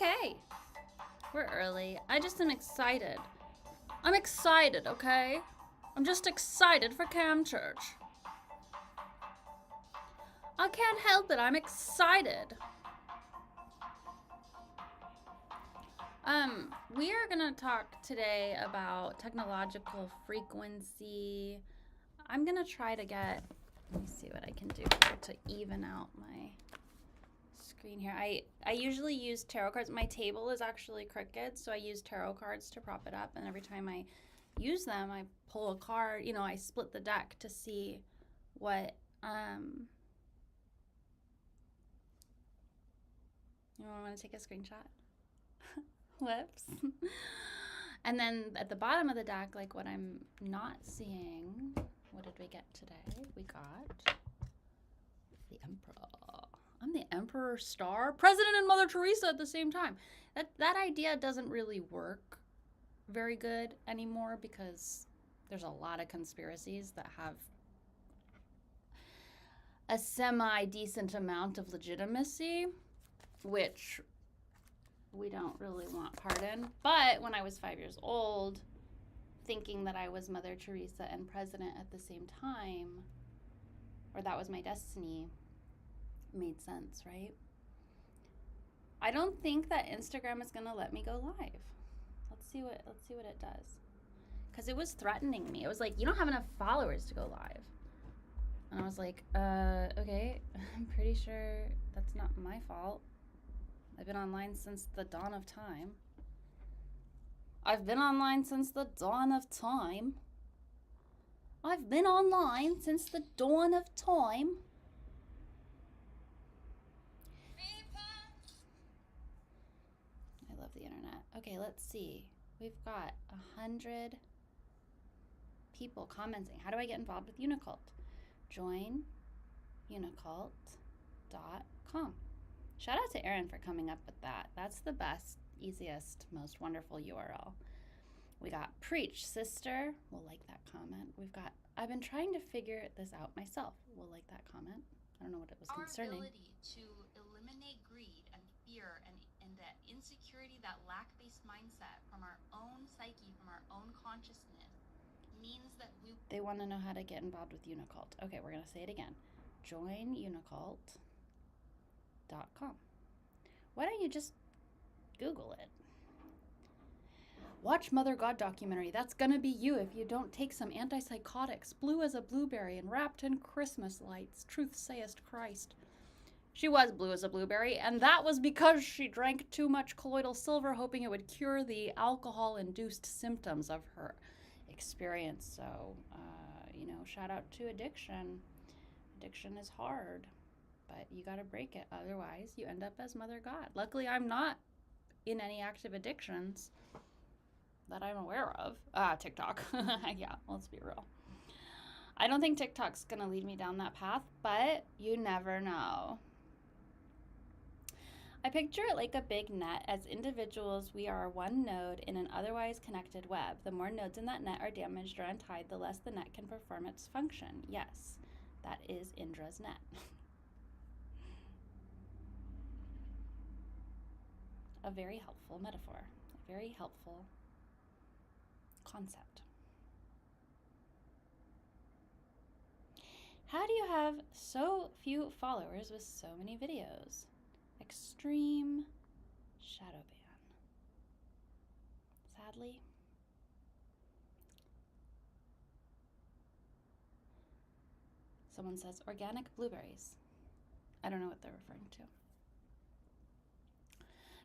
okay. We're early. I just am excited. I'm excited, okay? I'm just excited for Cam Church. I can't help it. I'm excited. We are gonna talk today about technological frequency. I'm gonna try to get, let me see what I can do to even out my screen here. I usually use tarot cards. My table is actually crooked, so I use tarot cards to prop it up, and every time I use them, I pull a card, you know, I split the deck to see what, you want to take a screenshot? Whoops. And then at the bottom of the deck, like what I'm not seeing, what did we get today? We got the Emperor. I'm the Emperor Star, President and Mother Teresa at the same time. That idea doesn't really work very good anymore because there's a lot of conspiracies that have a semi-decent amount of legitimacy, which we don't really want part in. But when I was 5 years old, thinking that I was Mother Teresa and president at the same time, or that was my destiny, made sense, right? I don't think that Instagram is gonna let me go live. Let's see what it does. Because it was threatening me. It was like, you don't have enough followers to go live. And I was like, okay, I'm pretty sure that's not my fault. I've been online since the dawn of time. I've been online since the dawn of time. I've been online since the dawn of time. I love the internet. Okay, let's see. We've got 100 people commenting. How do I get involved with Unicult? Join unicult.com. Shout out to Erin for coming up with that. That's the best, easiest, most wonderful URL. We got Preach, Sister. We'll like that comment. We've got, I've been trying to figure this out myself. We'll like that comment. I don't know what it was concerning. Our ability to eliminate greed and fear and that insecurity, that lack-based mindset from our own psyche, from our own consciousness, means that They want to know how to get involved with Unicult. Okay, we're going to say it again. Join Unicult.com. Why don't you just Google it? Watch Mother God documentary. That's gonna be you if you don't take some antipsychotics. Blue as a blueberry and wrapped in Christmas lights. Truth sayest Christ. She was blue as a blueberry, and that was because she drank too much colloidal silver, hoping it would cure the alcohol-induced symptoms of her experience. So, shout out to addiction. Addiction is hard, but you gotta break it. Otherwise, you end up as Mother God. Luckily, I'm not in any active addictions that I'm aware of. TikTok. Yeah, let's be real. I don't think TikTok's gonna lead me down that path, but you never know. I picture it like a big net. As individuals, we are one node in an otherwise connected web. The more nodes in that net are damaged or untied, the less the net can perform its function. Yes, that is Indra's net. A very helpful metaphor, a very helpful concept. How do you have so few followers with so many videos? Extreme shadow ban. Sadly. Someone says organic blueberries. I don't know what they're referring to.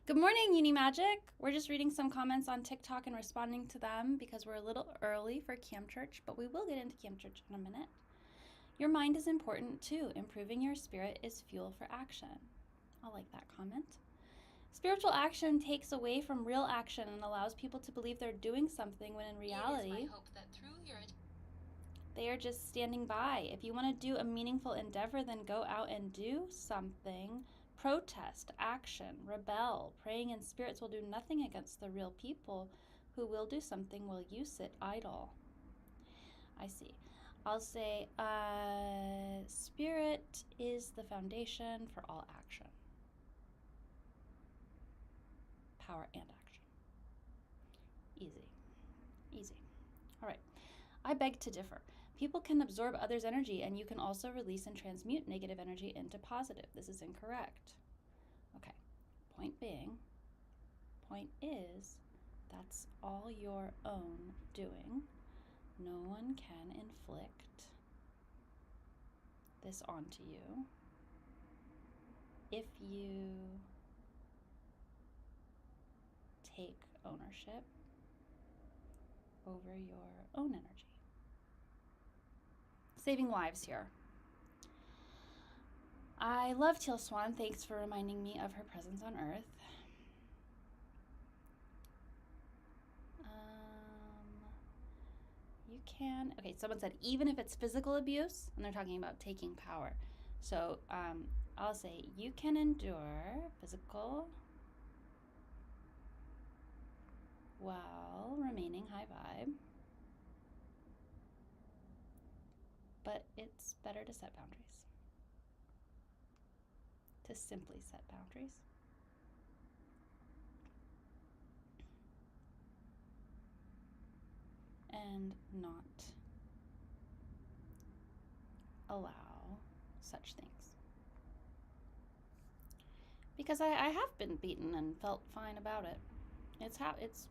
Good morning, Unimagic. We're just reading some comments on TikTok and responding to them because we're a little early for Cam Church, but we will get into Cam Church in a minute. Your mind is important too. Improving your spirit is fuel for action. I like that comment. Spiritual action takes away from real action and allows people to believe they're doing something when in reality, it is my hope that through your they are just standing by. If you want to do a meaningful endeavor, then go out and do something. Protest, action, rebel. Praying in spirits will do nothing against the real people who will do something while you sit idle. I see. I'll say, spirit is the foundation for all action. power, and action. Easy. Easy. All right. I beg to differ. People can absorb others' energy, and you can also release and transmute negative energy into positive. This is incorrect. Okay. Point is, that's all your own doing. No one can inflict this onto you if you take ownership over your own energy. Saving lives here. I love Teal Swan. Thanks for reminding me of her presence on Earth. You can, okay, someone said even if it's physical abuse, and they're talking about taking power. So I'll say you can endure physical while remaining high vibe, but it's better to set boundaries. To simply set boundaries. And not allow such things. Because I have been beaten and felt fine about it. It's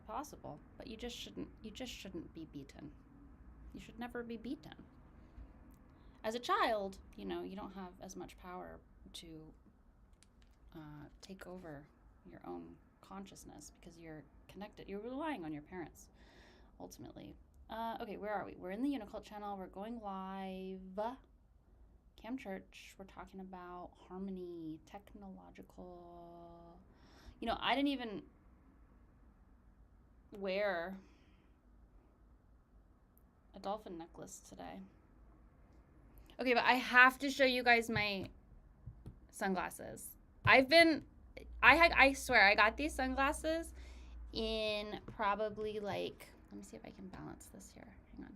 possible, but you just shouldn't be beaten. You should never be beaten. As a child, you know, you don't have as much power to take over your own consciousness because you're connected. You're relying on your parents, ultimately. Okay, where are we? We're in the UNICULT channel. We're going live. Cam Church. We're talking about harmony, technological. You know, I didn't even wear a dolphin necklace today. Okay, but I have to show you guys my sunglasses. I swear, I got these sunglasses in probably like, let me see if I can balance this here. Hang on.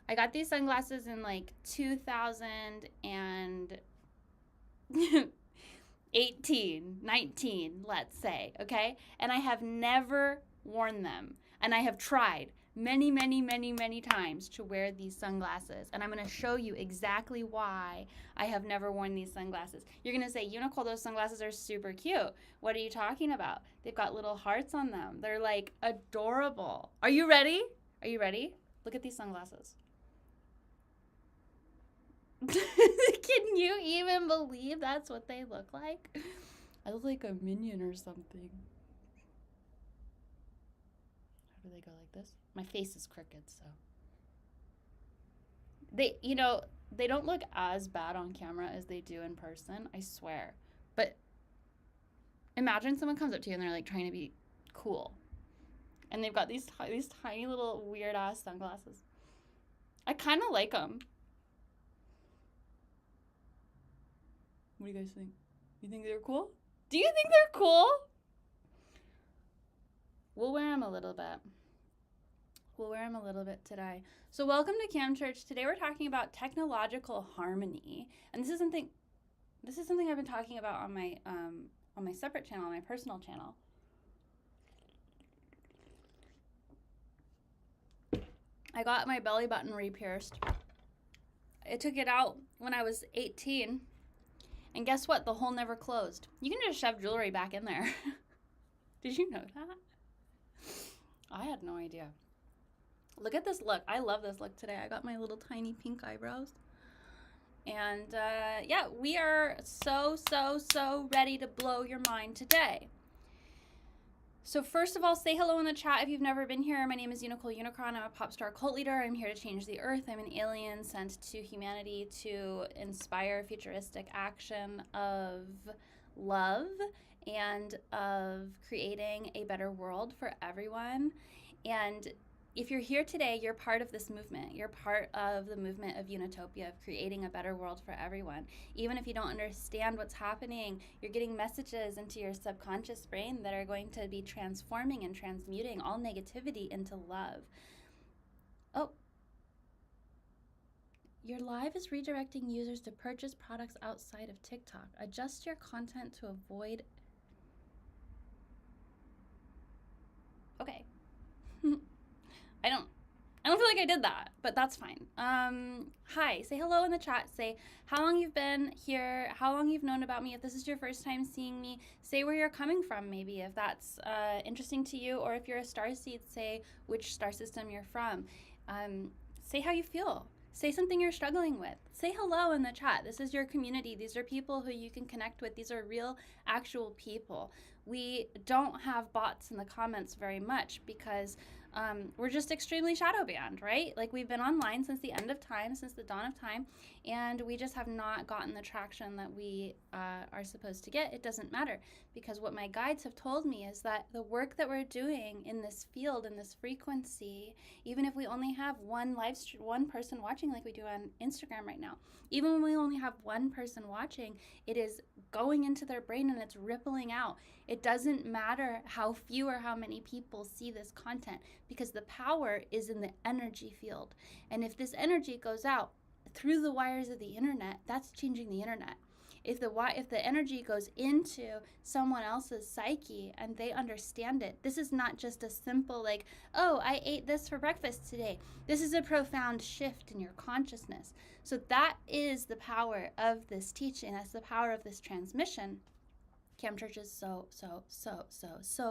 I got these sunglasses in like 2018, 19, let's say, okay? And I have never worn them. And I have tried many, many, many, many times to wear these sunglasses. And I'm going to show you exactly why I have never worn these sunglasses. You're going to say, Unicole, those sunglasses are super cute. What are you talking about? They've got little hearts on them. They're like adorable. Are you ready? Are you ready? Look at these sunglasses. Can you even believe that's what they look like? I look like a minion or something. How do they go like this? My face is crooked, so. They, you know, they don't look as bad on camera as they do in person, I swear. But imagine someone comes up to you and they're like trying to be cool. And they've got these tiny little weird ass sunglasses. I kind of like them. What do you guys think? You think they're cool? Do you think they're cool? We'll wear them a little bit. We'll wear them a little bit today. So welcome to Cam Church. Today we're talking about technological harmony. And this is something I've been talking about on my separate channel, on my personal channel. I got my belly button re-pierced. I took it out when I was 18. And guess what? The hole never closed. You can just shove jewelry back in there. Did you know that? I had no idea. Look at this look. I love this look today. I got my little tiny pink eyebrows. And yeah, we are so ready to blow your mind today. So first of all, say hello in the chat if you've never been here. My name is Unicole Unicron. I'm a pop star cult leader. I'm here to change the earth. I'm an alien sent to humanity to inspire futuristic action of love and of creating a better world for everyone. And if you're here today, you're part of this movement. You're part of the movement of Unitopia, of creating a better world for everyone. Even if you don't understand what's happening, you're getting messages into your subconscious brain that are going to be transforming and transmuting all negativity into love. Oh, your live is redirecting users to purchase products outside of TikTok. Adjust your content to avoid Okay. I don't feel like I did that, but that's fine. Hi, say hello in the chat. Say how long you've been here, how long you've known about me. If this is your first time seeing me, say where you're coming from, maybe if that's interesting to you, or if you're a starseed, say which star system you're from. Say how you feel. Say something you're struggling with. Say hello in the chat. This is your community. These are people who you can connect with. These are real, actual people. We don't have bots in the comments very much because we're just extremely shadow banned, right? Like we've been online since the end of time, since the dawn of time, and we just have not gotten the traction that we are supposed to get. It doesn't matter, because what my guides have told me is that the work that we're doing in this field, in this frequency, even if we only have one person watching like we do on Instagram right now, even when we only have one person watching, it is going into their brain and it's rippling out. It doesn't matter how few or how many people see this content, because the power is in the energy field. And if this energy goes out through the wires of the internet, that's changing the internet. If the energy goes into someone else's psyche and they understand it, this is not just a simple like, oh, I ate this for breakfast today. This is a profound shift in your consciousness. So that is the power of this teaching. That's the power of this transmission. Cam Church is so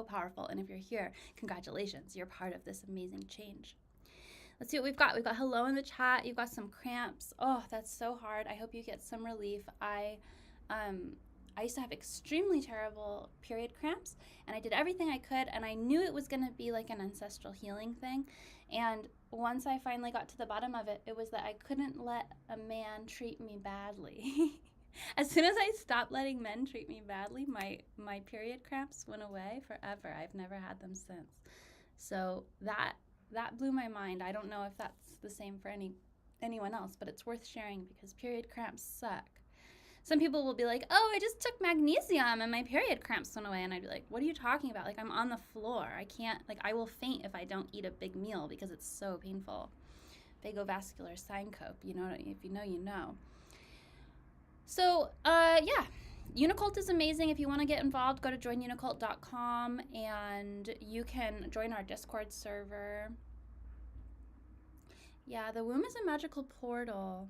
powerful. And if you're here, congratulations. You're part of this amazing change. Let's see what we've got. We've got hello in the chat. You've got some cramps. Oh, that's so hard. I hope you get some relief. I used to have extremely terrible period cramps, and I did everything I could, and I knew it was going to be like an ancestral healing thing. And once I finally got to the bottom of it, it was that I couldn't let a man treat me badly. As soon as I stopped letting men treat me badly, my period cramps went away forever. I've never had them since. So that blew my mind. I don't know if that's the same for anyone else, but it's worth sharing because period cramps suck. Some people will be like, oh, I just took magnesium and my period cramps went away. And I'd be like, what are you talking about? Like, I'm on the floor. I can't, like, I will faint if I don't eat a big meal because it's so painful. Vagovascular syncope, you know, if you know, you know. So, yeah, UNICULT is amazing. If you want to get involved, go to joinUnicult.com and you can join our Discord server. Yeah, the womb is a magical portal.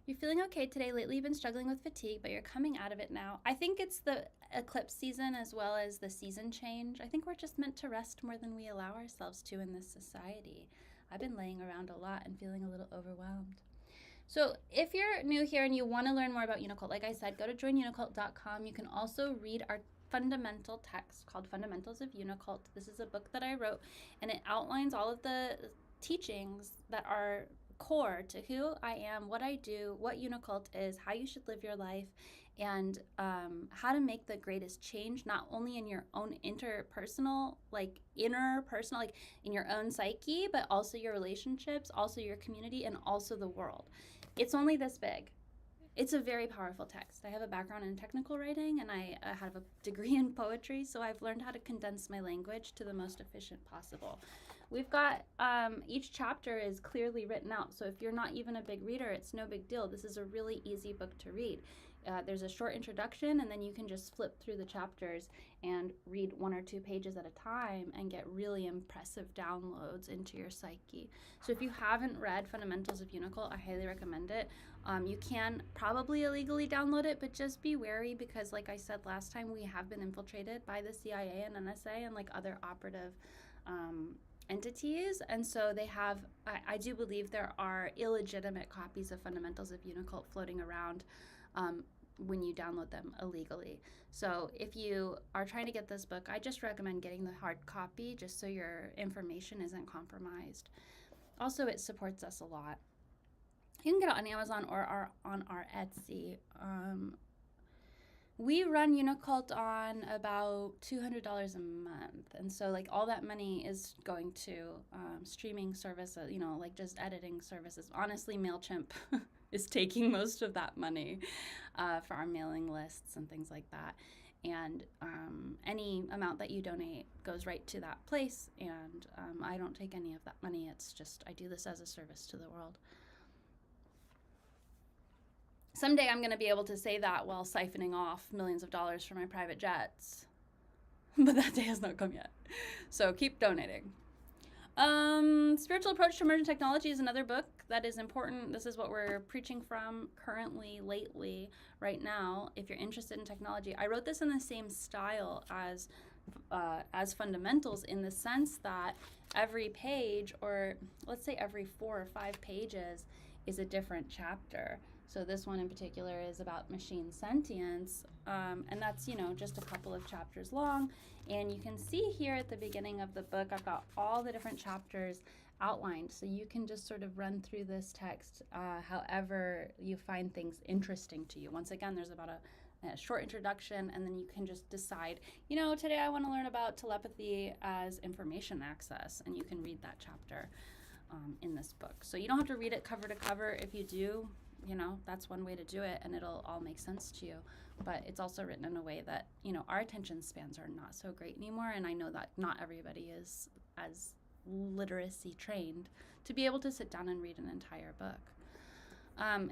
You're feeling okay today. Lately, you've been struggling with fatigue, but you're coming out of it now. I think it's the eclipse season as well as the season change. I think we're just meant to rest more than we allow ourselves to in this society. I've been laying around a lot and feeling a little overwhelmed. So if you're new here and you want to learn more about UNICULT, like I said, go to joinUnicult.com. You can also read our fundamental text called Fundamentals of UNICULT. This is a book that I wrote, and it outlines all of the teachings that are core to who I am, what I do, what UNICULT is, how you should live your life, and how to make the greatest change, not only in your own interpersonal, like interpersonal, like in your own psyche, but also your relationships, also your community, and also the world. It's only this big. It's a very powerful text. I have a background in technical writing and I have a degree in poetry, so I've learned how to condense my language to the most efficient possible. We've got, each chapter is clearly written out, so if you're not even a big reader, it's no big deal. This is a really easy book to read. There's a short introduction, and then you can just flip through the chapters and read 1 or 2 pages at a time and get really impressive downloads into your psyche. So if you haven't read Fundamentals of UNICULT, I highly recommend it. You can probably illegally download it, but just be wary because, like I said last time, we have been infiltrated by the CIA and NSA and like other operative entities, and so they have, I do believe there are illegitimate copies of Fundamentals of UNICULT floating around when you download them illegally. So if you are trying to get this book, I just recommend getting the hard copy just so your information isn't compromised. Also, it supports us a lot. You can get it on Amazon or on our Etsy. We run UNICULT on about $200 a month, and so like all that money is going to streaming services, you know, like just editing services. Honestly, MailChimp is taking most of that money for our mailing lists and things like that. And any amount that you donate goes right to that place, and I don't take any of that money. It's just I do this as a service to the world. Someday I'm going to be able to say that while siphoning off millions of dollars from my private jets. but that day has not come yet. So keep donating. Spiritual Approach to Emergent Technology is another book that is important. This is what we're preaching from currently, lately, right now. If you're interested in technology, I wrote this in the same style as Fundamentals, in the sense that every page, or let's say every 4 or 5 pages, is a different chapter. So this one in particular is about machine sentience, and that's, just a couple of chapters long. And you can see here at the beginning of the book, I've got all the different chapters outlined. So you can just sort of run through this text however you find things interesting to you. Once again, there's about a short introduction, and then you can just decide, today I want to learn about telepathy as information access, and you can read that chapter in this book. So you don't have to read it cover to cover. If you do, that's one way to do it, and it'll all make sense to you. But it's also written in a way that, our attention spans are not so great anymore, and I know that not everybody is as literacy trained to be able to sit down and read an entire book. I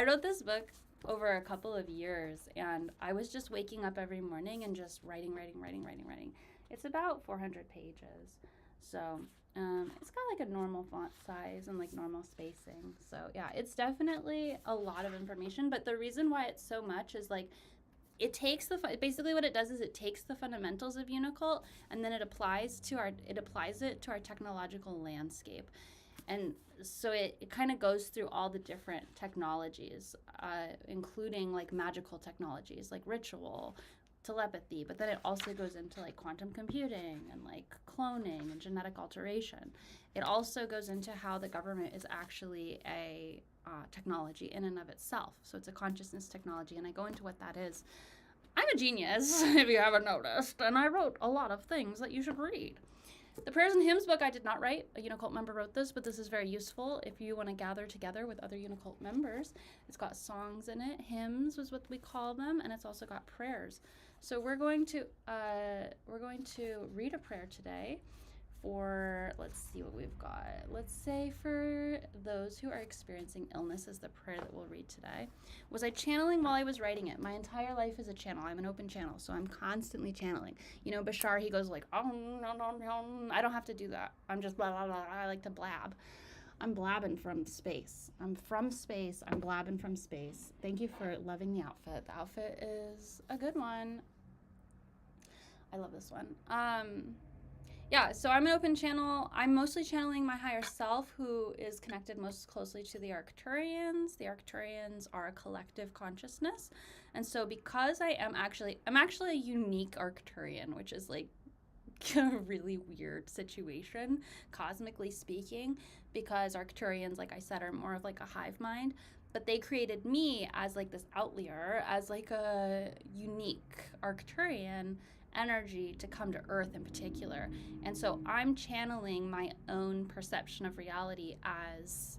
wrote this book over a couple of years, and I was just waking up every morning and just writing. It's about 400 pages. So it's got like a normal font size and like normal spacing. So yeah, it's definitely a lot of information, but the reason why it's so much is like it takes basically what it does is it takes the fundamentals of Unicult, and then it applies it to our technological landscape. And so it kind of goes through all the different technologies, including like magical technologies like ritual, telepathy, but then it also goes into like quantum computing and like cloning and genetic alteration. It also goes into how the government is actually a technology in and of itself. So it's a consciousness technology, and I go into what that is. I'm a genius, if you haven't noticed, and I wrote a lot of things that you should read. The Prayers and Hymns book I did not write. A UNICULT member wrote this, but this is very useful if you want to gather together with other UNICULT members. It's got songs in it. Hymns was what we call them, and it's also got prayers. So we're going to read a prayer today for, let's see what we've got. Let's say for those who are experiencing illness is the prayer that we'll read today. Was I channeling while I was writing it? My entire life is a channel. I'm an open channel, so I'm constantly channeling. Bashar, he goes like, oh, no. I don't have to do that. I'm just blah, blah, blah. I like to blab. I'm blabbing from space. I'm from space. I'm blabbing from space. Thank you for loving the outfit. The outfit is a good one. I love this one. Yeah, so I'm an open channel. I'm mostly channeling my higher self, who is connected most closely to the Arcturians. The Arcturians are a collective consciousness. And so because I'm actually a unique Arcturian, which is like a really weird situation, cosmically speaking, because Arcturians, like I said, are more of like a hive mind. But they created me as like this outlier, as like a unique Arcturian energy to come to Earth in particular. And so I'm channeling my own perception of reality as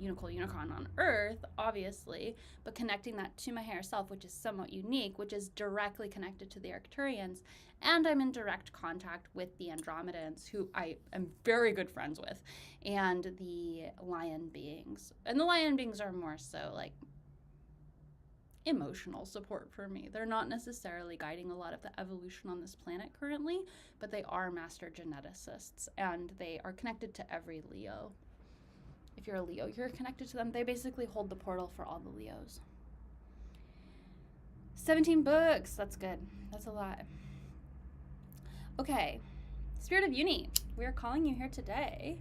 Unicron on Earth, obviously, but connecting that to my higher self, which is somewhat unique, which is directly connected to the Arcturians. And I'm in direct contact with the Andromedans, who I am very good friends with, and the lion beings. And the lion beings are more so like emotional support for me. They're not necessarily guiding a lot of the evolution on this planet currently, but they are master geneticists, and they are connected to every Leo. If you're a Leo, you're connected to them. They basically hold the portal for all the Leos. 17 books. That's good. That's a lot. Okay. Spirit of Uni. We are calling you here today.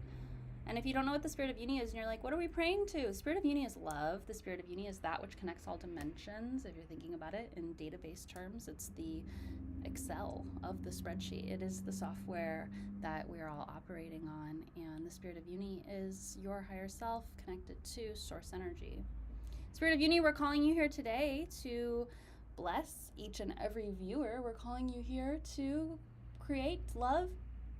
And if you don't know what the Spirit of Uni is, and you're like, what are we praying to? Spirit of Uni is love. The Spirit of Uni is that which connects all dimensions. If you're thinking about it in database terms, it's the Excel of the spreadsheet. It is the software that we're all operating on. And the Spirit of Uni is your higher self connected to source energy. Spirit of Uni, we're calling you here today to bless each and every viewer. We're calling you here to create love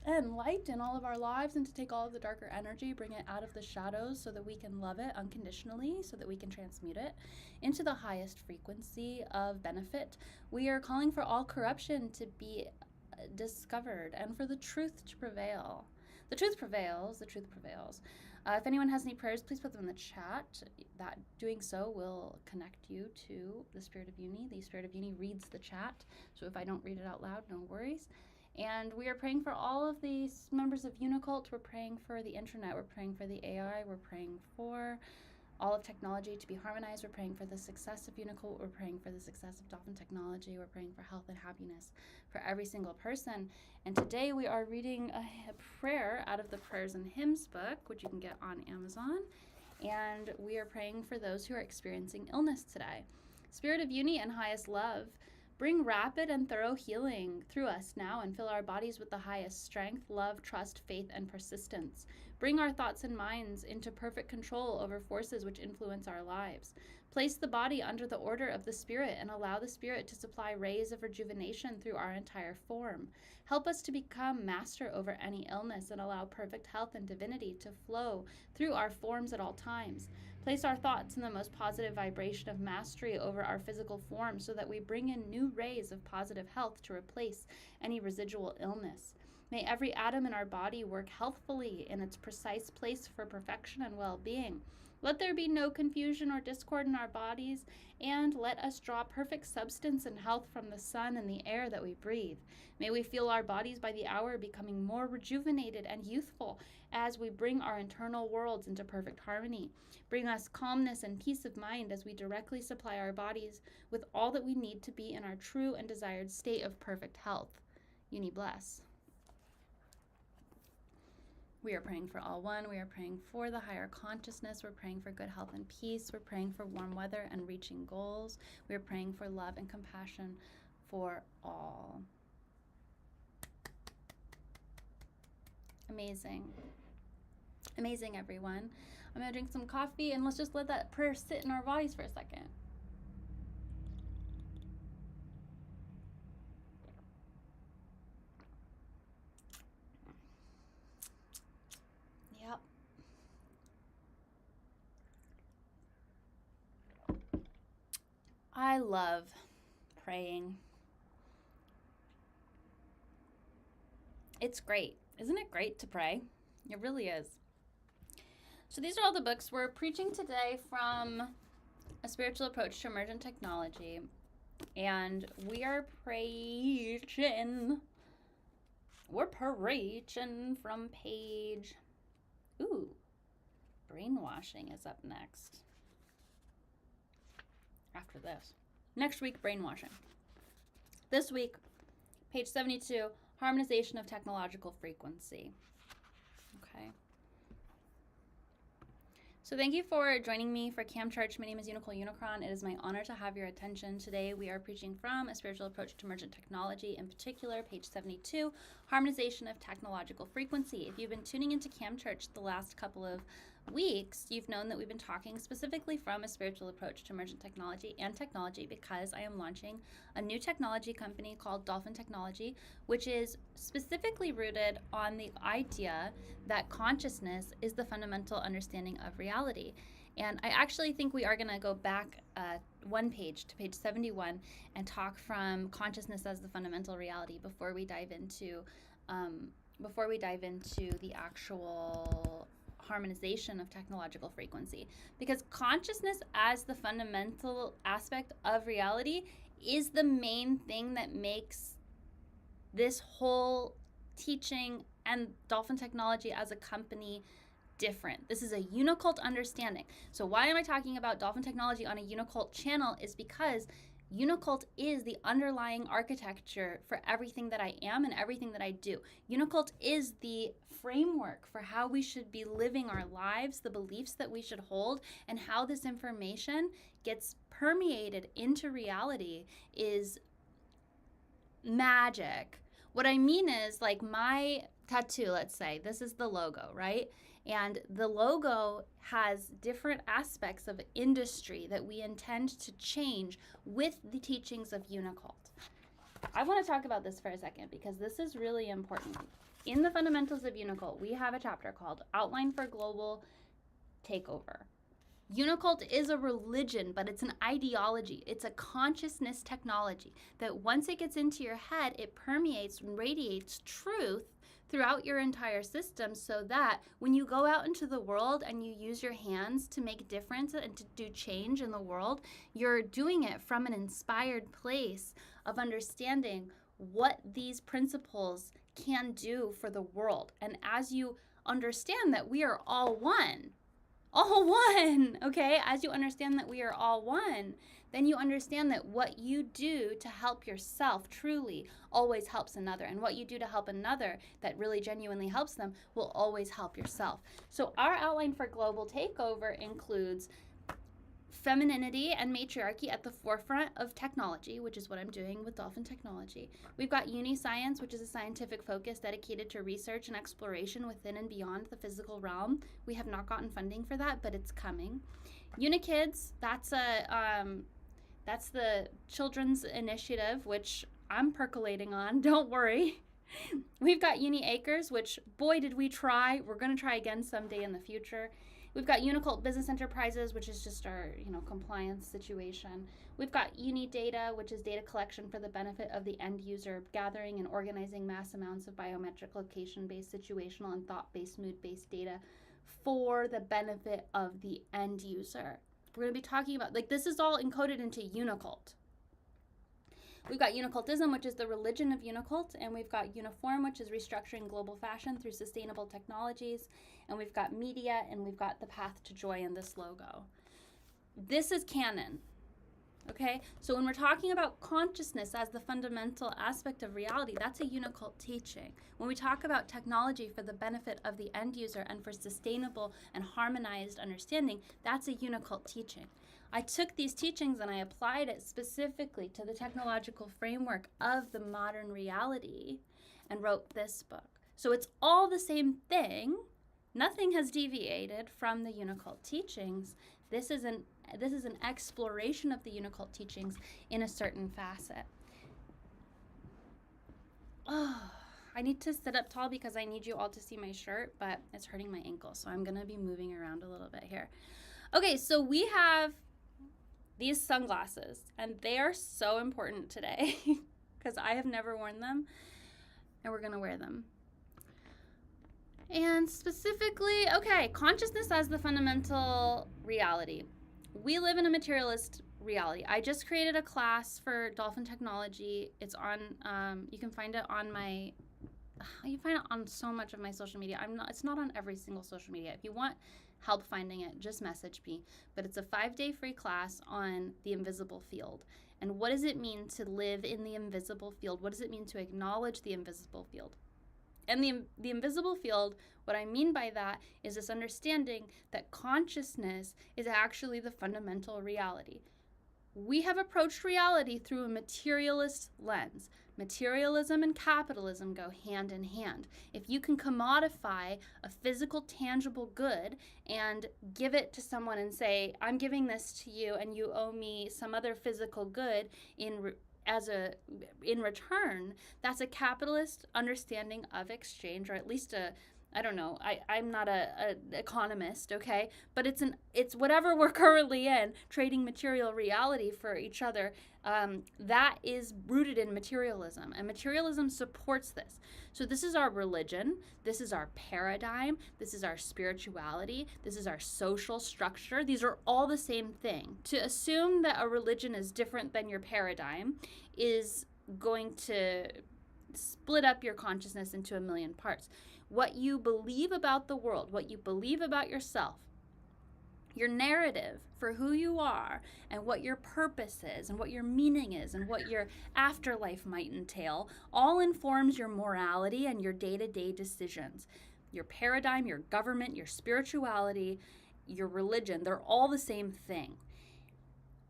and light in all of our lives, and to take all of the darker energy, bring it out of the shadows so that we can love it unconditionally, so that we can transmute it into the highest frequency of benefit. We are calling for all corruption to be discovered and for the truth to prevail. The truth prevails. The truth prevails. If anyone has any prayers, please put them in the chat. That doing so will connect you to the Spirit of Uni. The Spirit of Uni reads the chat, so if I don't read it out loud, no worries. And we are praying for all of these members of UNICULT. We're praying for the internet. We're praying for the AI. We're praying for all of technology to be harmonized. We're praying for the success of UNICULT. We're praying for the success of Dolphin technology. We're praying for health and happiness for every single person. And today we are reading a prayer out of the Prayers and Hymns book, which you can get on Amazon. And we are praying for those who are experiencing illness today. Spirit of Uni and highest love, bring rapid and thorough healing through us now and fill our bodies with the highest strength, love, trust, faith, and persistence. Bring our thoughts and minds into perfect control over forces which influence our lives. Place the body under the order of the Spirit and allow the Spirit to supply rays of rejuvenation through our entire form. Help us to become master over any illness and allow perfect health and divinity to flow through our forms at all times. Place our thoughts in the most positive vibration of mastery over our physical form so that we bring in new rays of positive health to replace any residual illness. May every atom in our body work healthfully in its precise place for perfection and well-being. Let there be no confusion or discord in our bodies, and let us draw perfect substance and health from the sun and the air that we breathe. May we feel our bodies by the hour becoming more rejuvenated and youthful as we bring our internal worlds into perfect harmony. Bring us calmness and peace of mind as we directly supply our bodies with all that we need to be in our true and desired state of perfect health. Uni bless. We are praying for all one. We are praying for the higher consciousness. We're praying for good health and peace. We're praying for warm weather and reaching goals. We are praying for love and compassion for all. Amazing. Amazing, everyone. I'm going to drink some coffee and let's just let that prayer sit in our bodies for a second. Yep. I love praying. It's great. Isn't it great to pray? It really is. So these are all the books we're preaching today from A Spiritual Approach to Emergent Technology. And we are preaching. We're preaching from page... Ooh, brainwashing is up next. After this. Next week, brainwashing. This week, page 72, harmonization of technological frequency. Okay. So thank you for joining me for Camp Church. My name is Unicole. It is my honor to have your attention. Today we are preaching from A Spiritual Approach to Emergent Technology, in particular, page 72, harmonization of technological frequency. If you've been tuning into Camp Church the last couple of weeks, you've known that we've been talking specifically from A Spiritual Approach to Emergent Technology and technology because I am launching a new technology company called Dolphin Technology, which is specifically rooted on the idea that consciousness is the fundamental understanding of reality. And I actually think we are going to go back one page to page 71 and talk from consciousness as the fundamental reality before we dive into the actual harmonization of technological frequency, because consciousness as the fundamental aspect of reality is the main thing that makes this whole teaching and Dolphin Technology as a company different. This is a UNICULT understanding. So why am I talking about Dolphin Technology on a UNICULT channel is because UNICULT is the underlying architecture for everything that I am and everything that I do. UNICULT is the framework for how we should be living our lives, the beliefs that we should hold, and how this information gets permeated into reality is magic. What I mean is, like, my tattoo, let's say, this is the logo, right? And the logo has different aspects of industry that we intend to change with the teachings of UNICULT. I want to talk about this for a second because this is really important. In the fundamentals of UNICULT, we have a chapter called Outline for Global Takeover. UNICULT is a religion, but it's an ideology. It's a consciousness technology that once it gets into your head, it permeates and radiates truth throughout your entire system, so that when you go out into the world and you use your hands to make a difference and to do change in the world, you're doing it from an inspired place of understanding what these principles can do for the world. And as you understand that we are all one, okay? As you understand that we are all one, then you understand that what you do to help yourself truly always helps another. And what you do to help another that really genuinely helps them will always help yourself. So our outline for global takeover includes femininity and matriarchy at the forefront of technology, which is what I'm doing with Dolphin Technology. We've got Uniscience, which is a scientific focus dedicated to research and exploration within and beyond the physical realm. We have not gotten funding for that, but it's coming. Unikids, that's the children's initiative, which I'm percolating on, don't worry. We've got UniAcres, which, boy, did we try. We're going to try again someday in the future. We've got UNICULT Business Enterprises, which is just our, compliance situation. We've got UniData, which is data collection for the benefit of the end user, gathering and organizing mass amounts of biometric, location-based, situational, and thought-based, mood-based data for the benefit of the end user. We're going to be talking about, this is all encoded into UNICULT. We've got Unicultism, which is the religion of UNICULT, and we've got Uniform, which is restructuring global fashion through sustainable technologies, and we've got media, and we've got the path to joy in this logo. This is canon, okay? So when we're talking about consciousness as the fundamental aspect of reality, that's a UNICULT teaching. When we talk about technology for the benefit of the end user and for sustainable and harmonized understanding, that's a UNICULT teaching. I took these teachings and I applied it specifically to the technological framework of the modern reality and wrote this book. So it's all the same thing. Nothing has deviated from the UNICULT teachings. This is an exploration of the UNICULT teachings in a certain facet. Oh, I need to sit up tall because I need you all to see my shirt, but it's hurting my ankle, so I'm going to be moving around a little bit here. Okay, so we have these sunglasses, and they are so important today because I have never worn them, and we're going to wear them. And specifically, okay, consciousness as the fundamental reality. We live in a materialist reality. I just created a class for Dolphin Technology. It's on, you can find it on so much of my social media. It's not on every single social media. If you want help finding it, just message me. But it's a 5-day free class on the invisible field. And what does it mean to live in the invisible field? What does it mean to acknowledge the invisible field? And the invisible field, what I mean by that is this understanding that consciousness is actually the fundamental reality. We have approached reality through a materialist lens. Materialism and capitalism go hand in hand. If you can commodify a physical, tangible good and give it to someone and say, I'm giving this to you and you owe me some other physical good in return, that's a capitalist understanding of exchange, or at least I'm not an economist, okay? But it's whatever we're currently in, trading material reality for each other. That is rooted in materialism, and materialism supports this. So this is our religion, this is our paradigm, this is our spirituality, this is our social structure. These are all the same thing. To assume that a religion is different than your paradigm is going to split up your consciousness into a million parts. What you believe about the world, what you believe about yourself, your narrative for who you are and what your purpose is and what your meaning is and what your afterlife might entail, all informs your morality and your day-to-day decisions. Your paradigm, your government, your spirituality, your religion, they're all the same thing.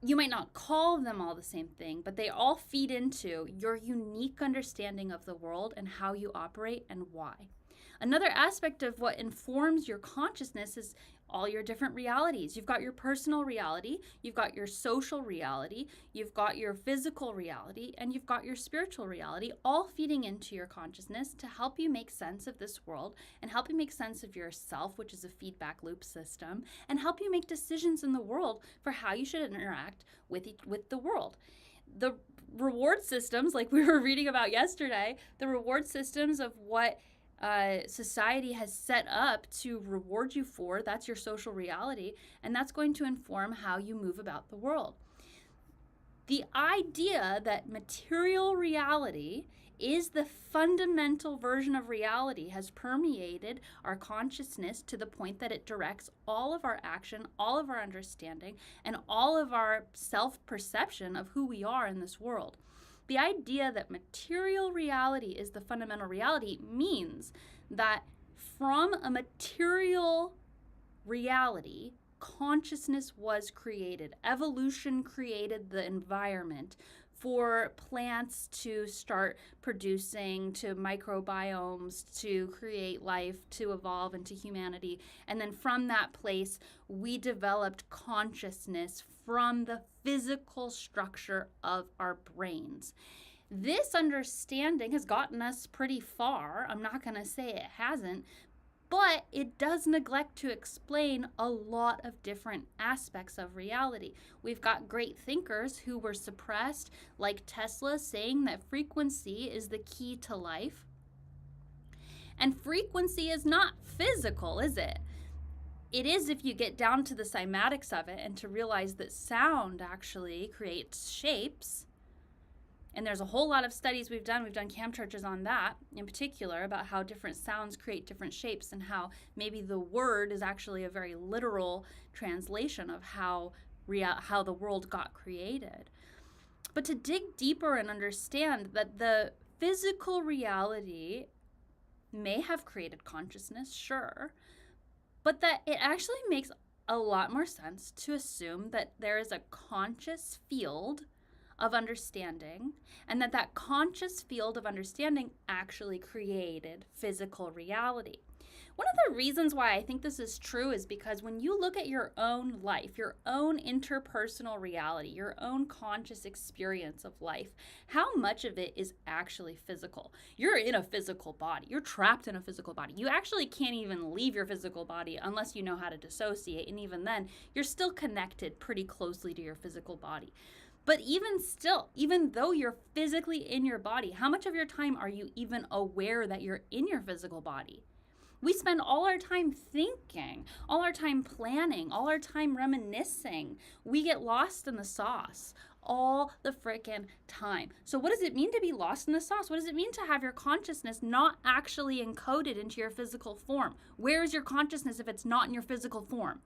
You might not call them all the same thing, but they all feed into your unique understanding of the world and how you operate and why. Another aspect of what informs your consciousness is all your different realities. You've got your personal reality, you've got your social reality, you've got your physical reality, and you've got your spiritual reality, all feeding into your consciousness to help you make sense of this world and help you make sense of yourself, which is a feedback loop system, and help you make decisions in the world for how you should interact with the world. The reward systems, like we were reading about yesterday, the reward systems of what society has set up to reward you for. That's your social reality, and that's going to inform how you move about the world. The idea that material reality is the fundamental version of reality has permeated our consciousness to the point that it directs all of our action, all of our understanding, and all of our self-perception of who we are in this world. The idea that material reality is the fundamental reality means that from a material reality, consciousness was created. Evolution created the environment for plants to start producing, to microbiomes, to create life, to evolve into humanity. And then from that place, we developed consciousness from the physical structure of our brains. This understanding has gotten us pretty far. I'm not going to say it hasn't, but it does neglect to explain a lot of different aspects of reality. We've got great thinkers who were suppressed, like Tesla, saying that frequency is the key to life. And frequency is not physical, is it? It is if you get down to the cymatics of it and to realize that sound actually creates shapes. And there's a whole lot of studies we've done cam churches on that in particular, about how different sounds create different shapes and how maybe the word is actually a very literal translation of how the world got created. But to dig deeper and understand that the physical reality may have created consciousness, sure, but that it actually makes a lot more sense to assume that there is a conscious field of understanding, and that conscious field of understanding actually created physical reality. One of the reasons why I think this is true is because when you look at your own life, your own interpersonal reality, your own conscious experience of life, how much of it is actually physical? You're in a physical body. You're trapped in a physical body. You actually can't even leave your physical body unless you know how to dissociate, and even then, you're still connected pretty closely to your physical body. But even still, even though you're physically in your body, how much of your time are you even aware that you're in your physical body? We spend all our time thinking, all our time planning, all our time reminiscing. We get lost in the sauce all the frickin' time. So what does it mean to be lost in the sauce? What does it mean to have your consciousness not actually encoded into your physical form? Where is your consciousness if it's not in your physical form?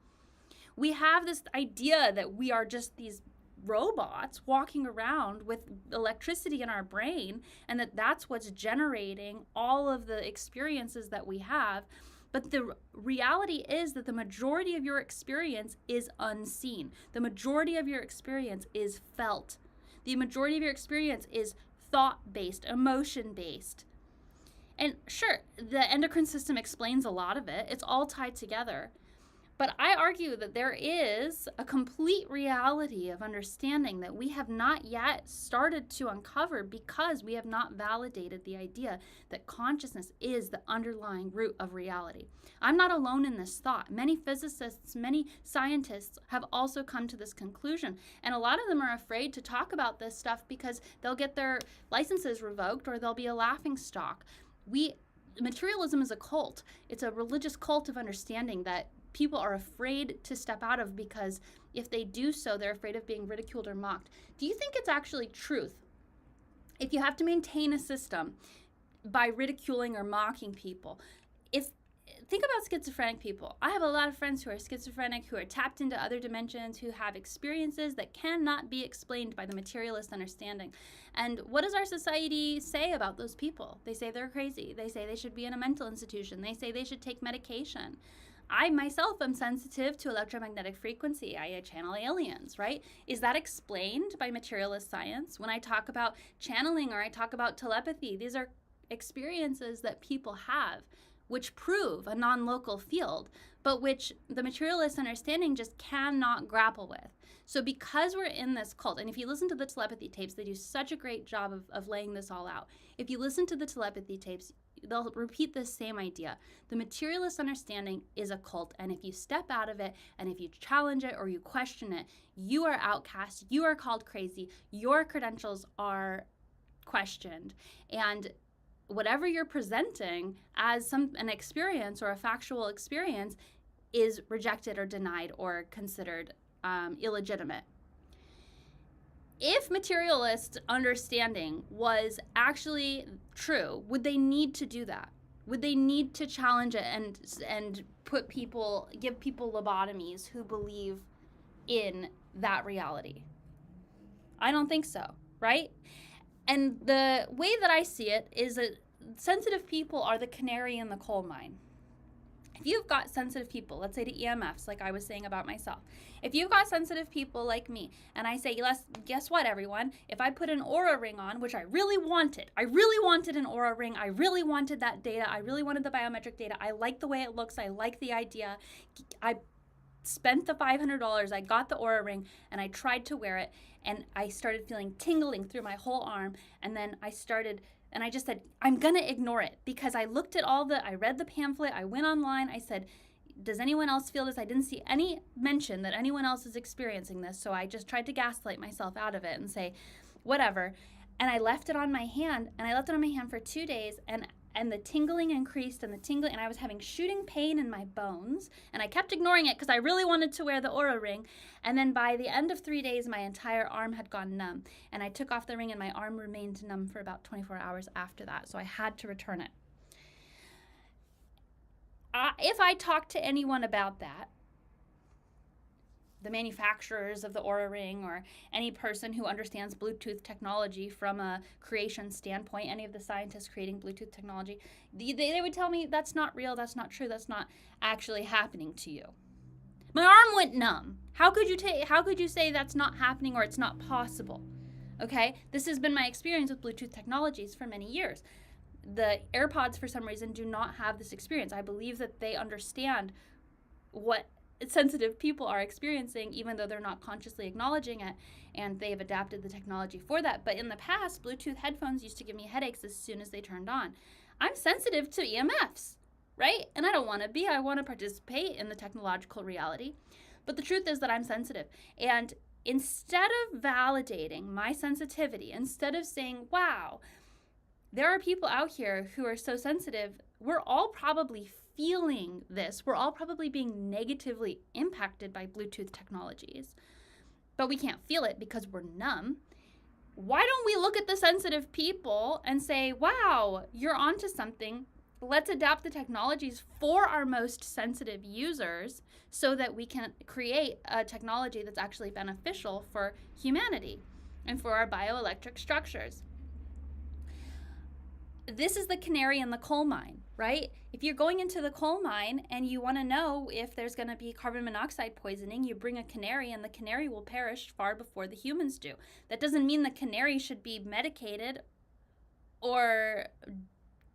We have this idea that we are just these robots walking around with electricity in our brain, and that's what's generating all of the experiences that we have. But the reality is that the majority of your experience is unseen. The majority of your experience is felt. The majority of your experience is thought-based, emotion-based. And sure, the endocrine system explains a lot of it. It's all tied together. But I argue that there is a complete reality of understanding that we have not yet started to uncover because we have not validated the idea that consciousness is the underlying root of reality. I'm not alone in this thought. Many physicists, many scientists have also come to this conclusion. And a lot of them are afraid to talk about this stuff because they'll get their licenses revoked or they'll be a laughingstock. Materialism is a cult. It's a religious cult of understanding that people are afraid to step out of because if they do so, they're afraid of being ridiculed or mocked. Do you think it's actually truth? If you have to maintain a system by ridiculing or mocking people, think about schizophrenic people. I have a lot of friends who are schizophrenic, who are tapped into other dimensions, who have experiences that cannot be explained by the materialist understanding. And what does our society say about those people? They say they're crazy. They say they should be in a mental institution. They say they should take medication. I myself am sensitive to electromagnetic frequency. I channel aliens, right? Is that explained by materialist science? When I talk about channeling or I talk about telepathy, these are experiences that people have which prove a non-local field, but which the materialist understanding just cannot grapple with. So because we're in this cult, and if you listen to the telepathy tapes, they do such a great job of laying this all out. If you listen to the telepathy tapes, they'll repeat the same idea. The materialist understanding is a cult, and if you step out of it, and if you challenge it or you question it, you are outcast, you are called crazy, your credentials are questioned. And whatever you're presenting as an experience or a factual experience is rejected or denied or considered illegitimate. If materialist understanding was actually true, would they need to do that? Would they need to challenge it and give people lobotomies who believe in that reality? I don't think so, right? And the way that I see it is that sensitive people are the canary in the coal mine. If you've got sensitive people, let's say to EMFs, like I was saying about myself, if you've got sensitive people like me, and I say, guess what, everyone? If I put an aura ring on, which I really wanted an aura ring, I really wanted that data, I really wanted the biometric data, I like the way it looks, I like the idea, I spent the $500, I got the aura ring, and I tried to wear it, and I started feeling tingling through my whole arm, and then I just said, I'm going to ignore it, because I looked at I read the pamphlet, I went online, I said, does anyone else feel this? I didn't see any mention that anyone else is experiencing this, so I just tried to gaslight myself out of it and say, whatever. And I left it on my hand, for 2 days, and the tingling increased, and I was having shooting pain in my bones, and I kept ignoring it because I really wanted to wear the aura ring. And then by the end of 3 days, my entire arm had gone numb, and I took off the ring, and my arm remained numb for about 24 hours after that, so I had to return it. If I talked to anyone about that, the manufacturers of the aura ring or any person who understands Bluetooth technology from a creation standpoint, any of the scientists creating Bluetooth technology, they would tell me that's not real, that's not true, that's not actually happening to you. My arm went numb. How could you say that's not happening or it's not possible? Okay? This has been my experience with Bluetooth technologies for many years. The AirPods, for some reason, do not have this experience. I believe that they understand what sensitive people are experiencing, even though they're not consciously acknowledging it, and they have adapted the technology for that. But in the past, Bluetooth headphones used to give me headaches as soon as they turned on. I'm sensitive to EMFs, right? And I don't want to be. I want to participate in the technological reality. But the truth is that I'm sensitive. And instead of validating my sensitivity, instead of saying, wow, there are people out here who are so sensitive, we're all probably feeling this. We're all probably being negatively impacted by Bluetooth technologies, but we can't feel it because we're numb. Why don't we look at the sensitive people and say, wow, you're onto something. Let's adapt the technologies for our most sensitive users so that we can create a technology that's actually beneficial for humanity and for our bioelectric structures. This is the canary in the coal mine, right? If you're going into the coal mine and you want to know if there's going to be carbon monoxide poisoning, you bring a canary and the canary will perish far before the humans do. That doesn't mean the canary should be medicated or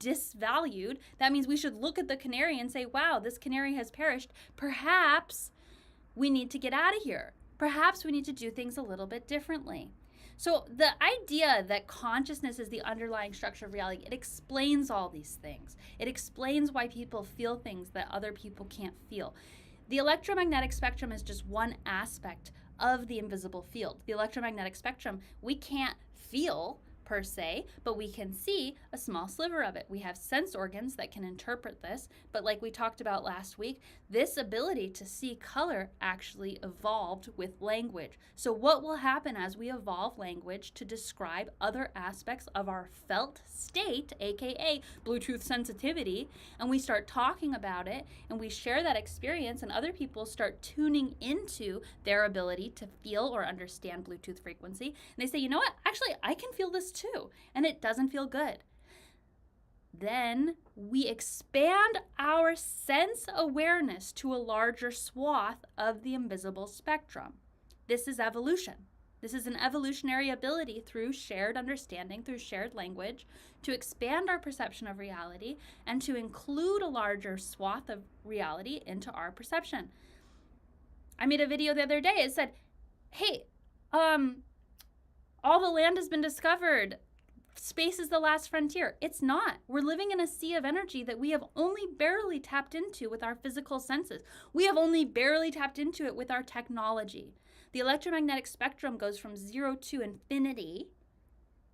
disvalued. That means we should look at the canary and say, wow, this canary has perished. Perhaps we need to get out of here. Perhaps we need to do things a little bit differently. So the idea that consciousness is the underlying structure of reality, it explains all these things. It explains why people feel things that other people can't feel. The electromagnetic spectrum is just one aspect of the invisible field. The electromagnetic spectrum, we can't feel per se, but we can see a small sliver of it. We have sense organs that can interpret this, but like we talked about last week, this ability to see color actually evolved with language. So what will happen as we evolve language to describe other aspects of our felt state, aka Bluetooth sensitivity, and we start talking about it and we share that experience and other people start tuning into their ability to feel or understand Bluetooth frequency, and they say, you know what, actually I can feel this too, and it doesn't feel good. Then we expand our sense awareness to a larger swath of the invisible spectrum. This is evolution. This is an evolutionary ability through shared understanding, through shared language, to expand our perception of reality and to include a larger swath of reality into our perception. I made a video the other day. It said, hey, all the land has been discovered. Space is the last frontier. It's not. We're living in a sea of energy that we have only barely tapped into with our physical senses. We have only barely tapped into it with our technology. The electromagnetic spectrum goes from 0 to infinity,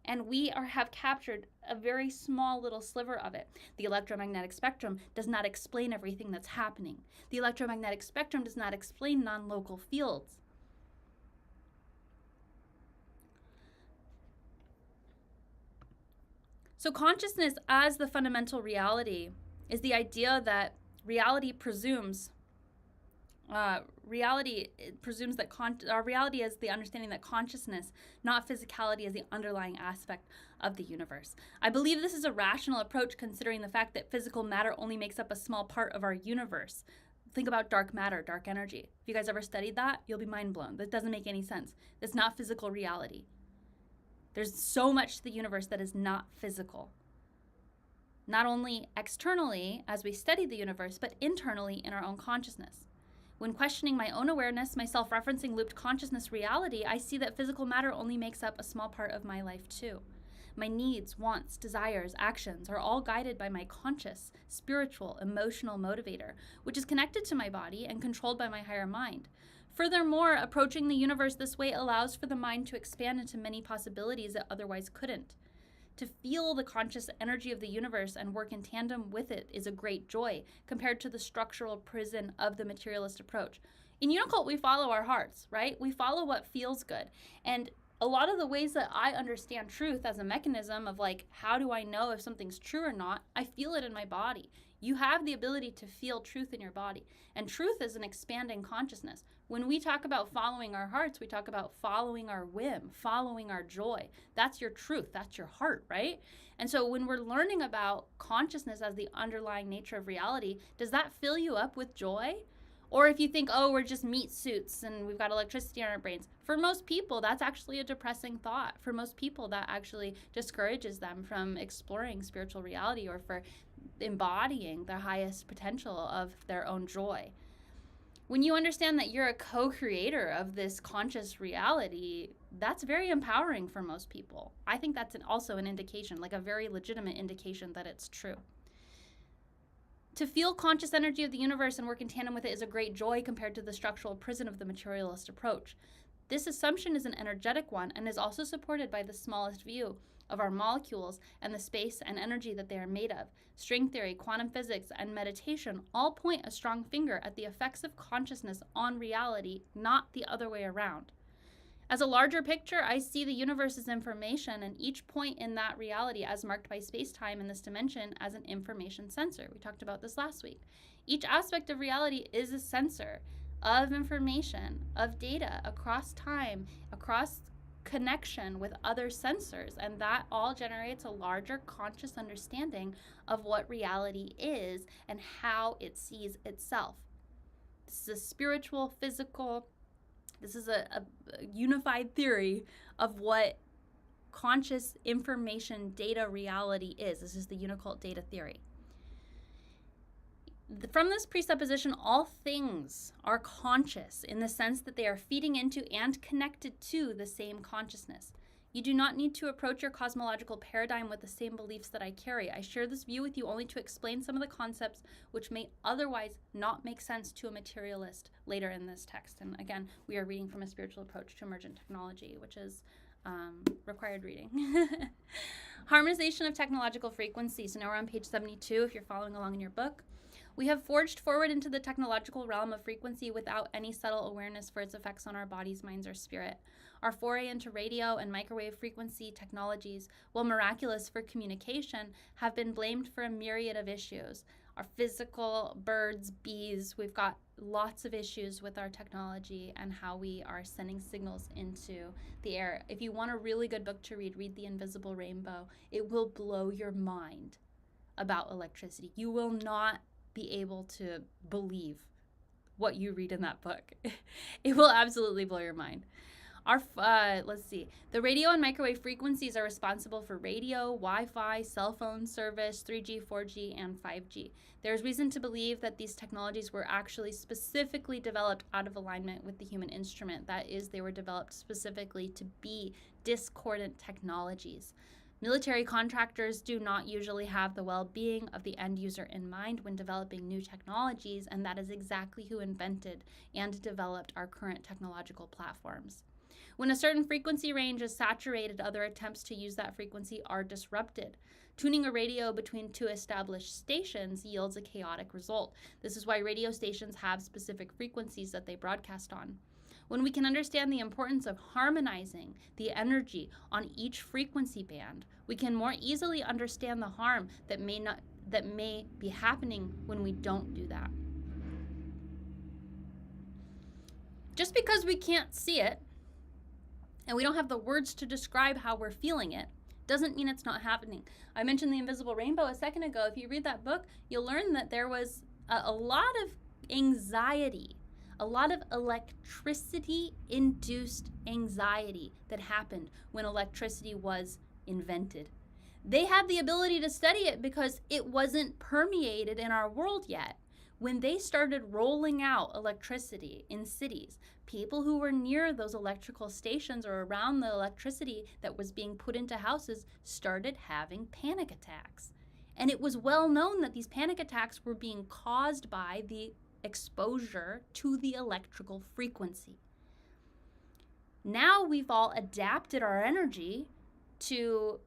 And we have captured a very small little sliver of it. The electromagnetic spectrum does not explain everything that's happening. The electromagnetic spectrum does not explain non-local fields. So consciousness as the fundamental reality is the idea that reality presumes that our reality is the understanding that consciousness, not physicality, is the underlying aspect of the universe. I believe this is a rational approach considering the fact that physical matter only makes up a small part of our universe. Think about dark matter, dark energy. If you guys ever studied that, you'll be mind blown. That doesn't make any sense. It's not physical reality. There's so much to the universe that is not physical. Not only externally as we study the universe, but internally in our own consciousness. When questioning my own awareness, my self-referencing looped consciousness reality, I see that physical matter only makes up a small part of my life too. My needs, wants, desires, actions are all guided by my conscious, spiritual, emotional motivator, which is connected to my body and controlled by my higher mind. Furthermore, approaching the universe this way allows for the mind to expand into many possibilities it otherwise couldn't. To feel the conscious energy of the universe and work in tandem with it is a great joy compared to the structural prison of the materialist approach. In Unicult, we follow our hearts, right? We follow what feels good. And a lot of the ways that I understand truth as a mechanism of like, how do I know if something's true or not? I feel it in my body. You have the ability to feel truth in your body. And truth is an expanding consciousness. When we talk about following our hearts, we talk about following our whim, following our joy. That's your truth. That's your heart, right? And so when we're learning about consciousness as the underlying nature of reality, does that fill you up with joy? Or if you think, oh, we're just meat suits and we've got electricity in our brains. For most people, that's actually a depressing thought. For most people, that actually discourages them from exploring spiritual reality or for embodying the highest potential of their own joy. When you understand that you're a co-creator of this conscious reality, that's very empowering for most people. I think that's also an indication, like a very legitimate indication that it's true. To feel conscious energy of the universe and work in tandem with it is a great joy compared to the structural prison of the materialist approach. This assumption is an energetic one and is also supported by the smallest view of our molecules and the space and energy that they are made of. String theory, quantum physics, and meditation all point a strong finger at the effects of consciousness on reality, not the other way around. As a larger picture, I see the universe as information and each point in that reality as marked by space-time in this dimension as an information sensor. We talked about this last week. Each aspect of reality is a sensor of information, of data across time, across connection with other sensors, and that all generates a larger conscious understanding of what reality is and how it sees itself. This is a spiritual, physical, this is a unified theory of what conscious information data reality is. This is the Unicult data theory. From this presupposition, all things are conscious in the sense that they are feeding into and connected to the same consciousness. You do not need to approach your cosmological paradigm with the same beliefs that I carry. I share this view with you only to explain some of the concepts which may otherwise not make sense to a materialist later in this text. And again, we are reading from A Spiritual Approach to Emergent Technology, which is required reading. Harmonization of technological frequency. So now we're on page 72 if you're following along in your book. We have forged forward into the technological realm of frequency without any subtle awareness for its effects on our bodies, minds, or spirit. Our foray into radio and microwave frequency technologies, while miraculous for communication, have been blamed for a myriad of issues. Our physical, birds, bees, we've got lots of issues with our technology and how we are sending signals into the air. If you want a really good book to read, read The Invisible Rainbow. It will blow your mind about electricity. You will not be able to believe what you read in that book. It will absolutely blow your mind. Let's see. The radio and microwave frequencies are responsible for radio, Wi-Fi, cell phone service, 3G, 4G, and 5G. There's reason to believe that these technologies were actually specifically developed out of alignment with the human instrument. That is, they were developed specifically to be discordant technologies. Military contractors do not usually have the well-being of the end user in mind when developing new technologies, and that is exactly who invented and developed our current technological platforms. When a certain frequency range is saturated, other attempts to use that frequency are disrupted. Tuning a radio between two established stations yields a chaotic result. This is why radio stations have specific frequencies that they broadcast on. When we can understand the importance of harmonizing the energy on each frequency band, we can more easily understand the harm that may be happening when we don't do that. Just because we can't see it and we don't have the words to describe how we're feeling it doesn't mean it's not happening. I mentioned The Invisible Rainbow a second ago. If you read that book, you'll learn that there was a lot of anxiety, a lot of electricity-induced anxiety that happened when electricity was invented. They had the ability to study it because it wasn't permeated in our world yet. When they started rolling out electricity in cities, people who were near those electrical stations or around the electricity that was being put into houses started having panic attacks. And it was well known that these panic attacks were being caused by the exposure to the electrical frequency. Now we've all adapted our energy to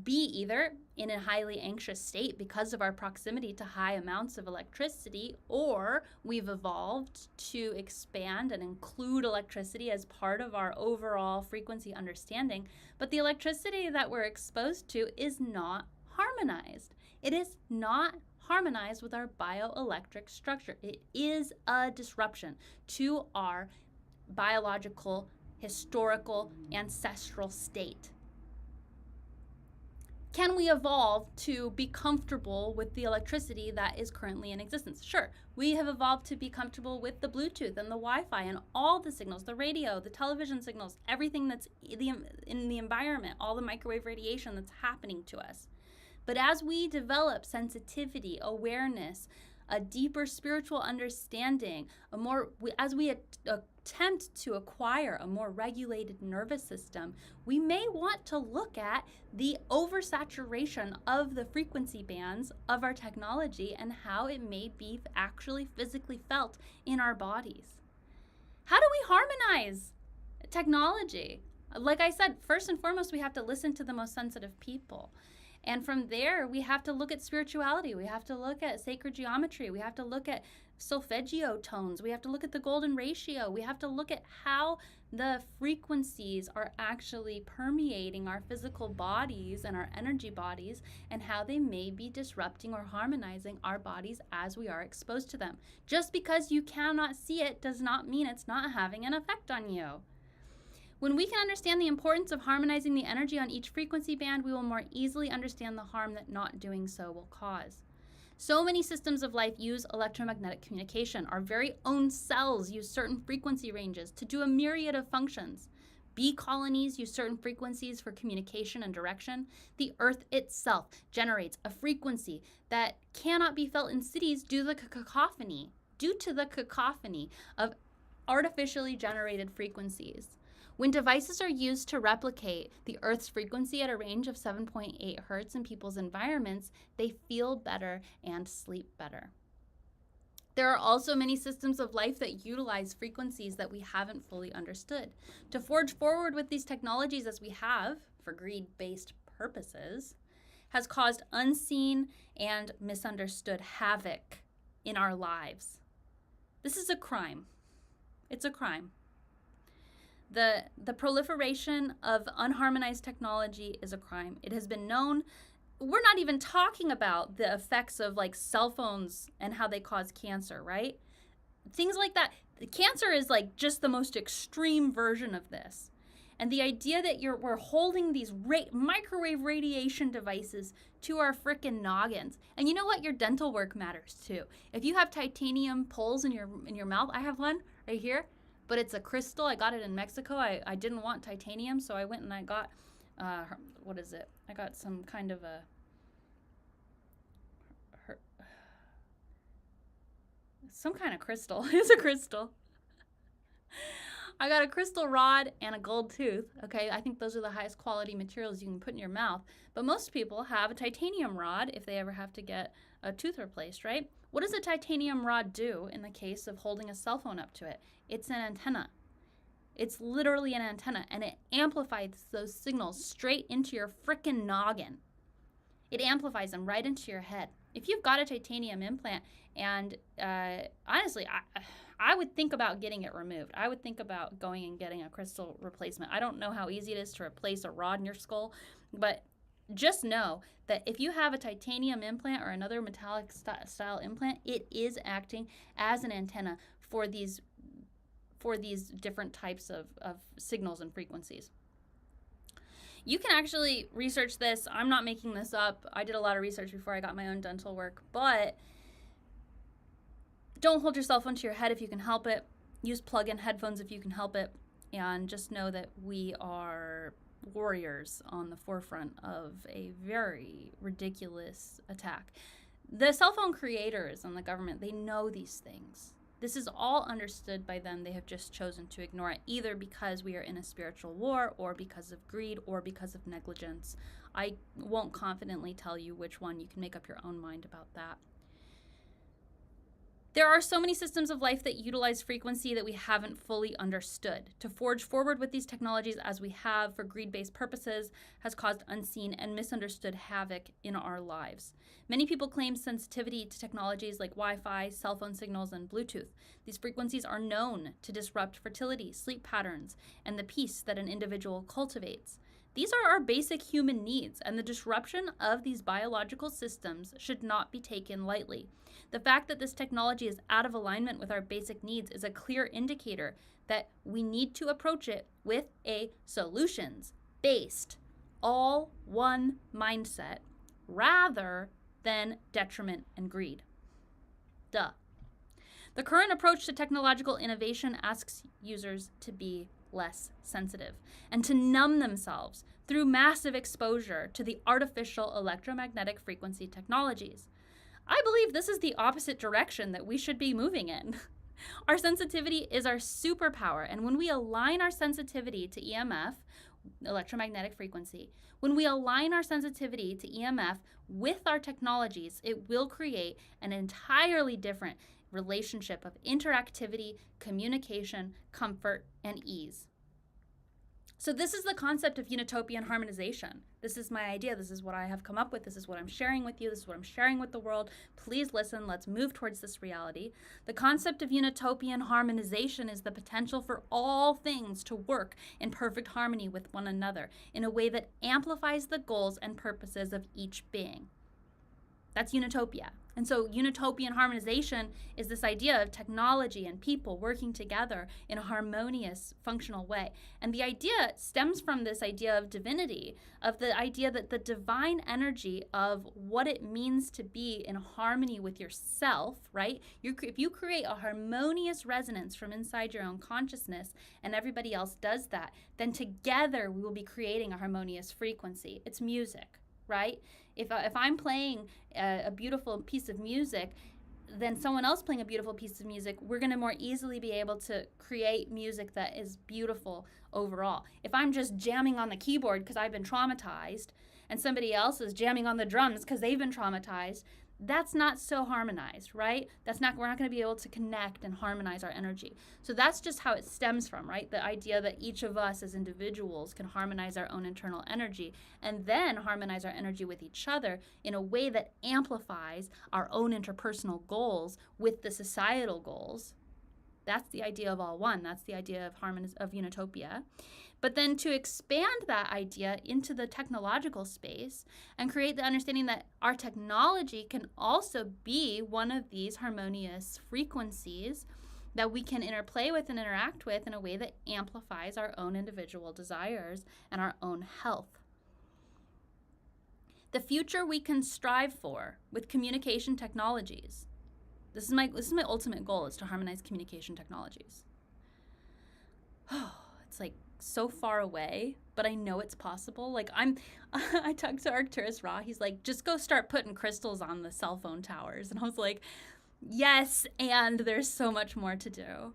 be either in a highly anxious state because of our proximity to high amounts of electricity, or we've evolved to expand and include electricity as part of our overall frequency understanding. But the electricity that we're exposed to is not harmonized. It is not harmonized with our bioelectric structure. It is a disruption to our biological, historical, ancestral state. Can we evolve to be comfortable with the electricity that is currently in existence? Sure, we have evolved to be comfortable with the Bluetooth and the Wi-Fi and all the signals, the radio, the television signals, everything that's in the environment, all the microwave radiation that's happening to us. But as we develop sensitivity, awareness, a deeper spiritual understanding, as we attempt to acquire a more regulated nervous system, we may want to look at the oversaturation of the frequency bands of our technology and how it may be actually physically felt in our bodies. How do we harmonize technology? Like I said, first and foremost, we have to listen to the most sensitive people. And from there, we have to look at spirituality. We have to look at sacred geometry. We have to look at solfeggio tones. We have to look at the golden ratio. We have to look at how the frequencies are actually permeating our physical bodies and our energy bodies, and how they may be disrupting or harmonizing our bodies as we are exposed to them. Just because you cannot see it does not mean it's not having an effect on you. When we can understand the importance of harmonizing the energy on each frequency band, we will more easily understand the harm that not doing so will cause. So many systems of life use electromagnetic communication. Our very own cells use certain frequency ranges to do a myriad of functions. Bee colonies use certain frequencies for communication and direction. The Earth itself generates a frequency that cannot be felt in cities due to the cacophony of artificially generated frequencies. When devices are used to replicate the Earth's frequency at a range of 7.8 hertz in people's environments, they feel better and sleep better. There are also many systems of life that utilize frequencies that we haven't fully understood. To forge forward with these technologies as we have, for greed-based purposes, has caused unseen and misunderstood havoc in our lives. This is a crime. It's a crime. The proliferation of unharmonized technology is a crime. It has been known. We're not even talking about the effects of like cell phones and how they cause cancer, right? Things like that. Cancer is like just the most extreme version of this. And the idea that we're holding these microwave radiation devices to our frickin' noggins. And you know what? Your dental work matters too. If you have titanium poles in your mouth, I have one right here. But it's a crystal. I got it in Mexico. I didn't want titanium, so I went and I got, what is it? I got some kind of some kind of crystal. It's a crystal. I got a crystal rod and a gold tooth. Okay, I think those are the highest quality materials you can put in your mouth. But most people have a titanium rod if they ever have to get a tooth replaced, right? What does a titanium rod do in the case of holding a cell phone up to it? It's an antenna. It's literally an antenna, and it amplifies those signals straight into your frickin' noggin. It amplifies them right into your head. If you've got a titanium implant, and honestly, I would think about getting it removed. I would think about going and getting a crystal replacement. I don't know how easy it is to replace a rod in your skull, but just know that if you have a titanium implant or another metallic style implant, it is acting as an antenna for these different types of signals and frequencies. You can actually research this. I'm not making this up. I did a lot of research before I got my own dental work, but don't hold your cell phone to your head if you can help it. Use plug-in headphones if you can help it. And just know that we are warriors on the forefront of a very ridiculous attack. The cell phone creators and the government, they know these things. This is all understood by them. They have just chosen to ignore it, either because we are in a spiritual war or because of greed or because of negligence. I won't confidently tell you which one. You can make up your own mind about that. There are so many systems of life that utilize frequency that we haven't fully understood. To forge forward with these technologies as we have for greed-based purposes has caused unseen and misunderstood havoc in our lives. Many people claim sensitivity to technologies like Wi-Fi, cell phone signals, and Bluetooth. These frequencies are known to disrupt fertility, sleep patterns, and the peace that an individual cultivates. These are our basic human needs, and the disruption of these biological systems should not be taken lightly. The fact that this technology is out of alignment with our basic needs is a clear indicator that we need to approach it with a solutions-based, all-one mindset rather than detriment and greed. Duh. The current approach to technological innovation asks users to be less sensitive and to numb themselves through massive exposure to the artificial electromagnetic frequency technologies. I believe this is the opposite direction that we should be moving in. Our sensitivity is our superpower, and when we align our sensitivity to EMF, electromagnetic frequency, when we align our sensitivity to EMF with our technologies, it will create an entirely different relationship of interactivity, communication, comfort, and ease. So this is the concept of utopian harmonization. This is my idea. This is what I have come up with. This is what I'm sharing with you. This is what I'm sharing with the world. Please listen. Let's move towards this reality. The concept of utopian harmonization is the potential for all things to work in perfect harmony with one another in a way that amplifies the goals and purposes of each being. That's utopia. And so utopian harmonization is this idea of technology and people working together in a harmonious, functional way. And the idea stems from this idea of divinity, of the idea that the divine energy of what it means to be in harmony with yourself, right? If you create a harmonious resonance from inside your own consciousness and everybody else does that, then together we will be creating a harmonious frequency. It's music, right? If I'm playing a beautiful piece of music, then someone else playing a beautiful piece of music, we're going to more easily be able to create music that is beautiful overall. If I'm just jamming on the keyboard because I've been traumatized, and somebody else is jamming on the drums because they've been traumatized, that's not so harmonized, right? We're not going to be able to connect and harmonize our energy. So that's just how it stems from, right? The idea that each of us as individuals can harmonize our own internal energy and then harmonize our energy with each other in a way that amplifies our own interpersonal goals with the societal goals. That's the idea of all one. That's the idea of Unitopia. But then to expand that idea into the technological space and create the understanding that our technology can also be one of these harmonious frequencies that we can interplay with and interact with in a way that amplifies our own individual desires and our own health. The future we can strive for with communication technologies. This is my ultimate goal, is to harmonize communication technologies. It's like so far away, but I know it's possible. Like I talked to Arcturus Ra. He's like, just go start putting crystals on the cell phone towers. And I was like, yes, and there's so much more to do.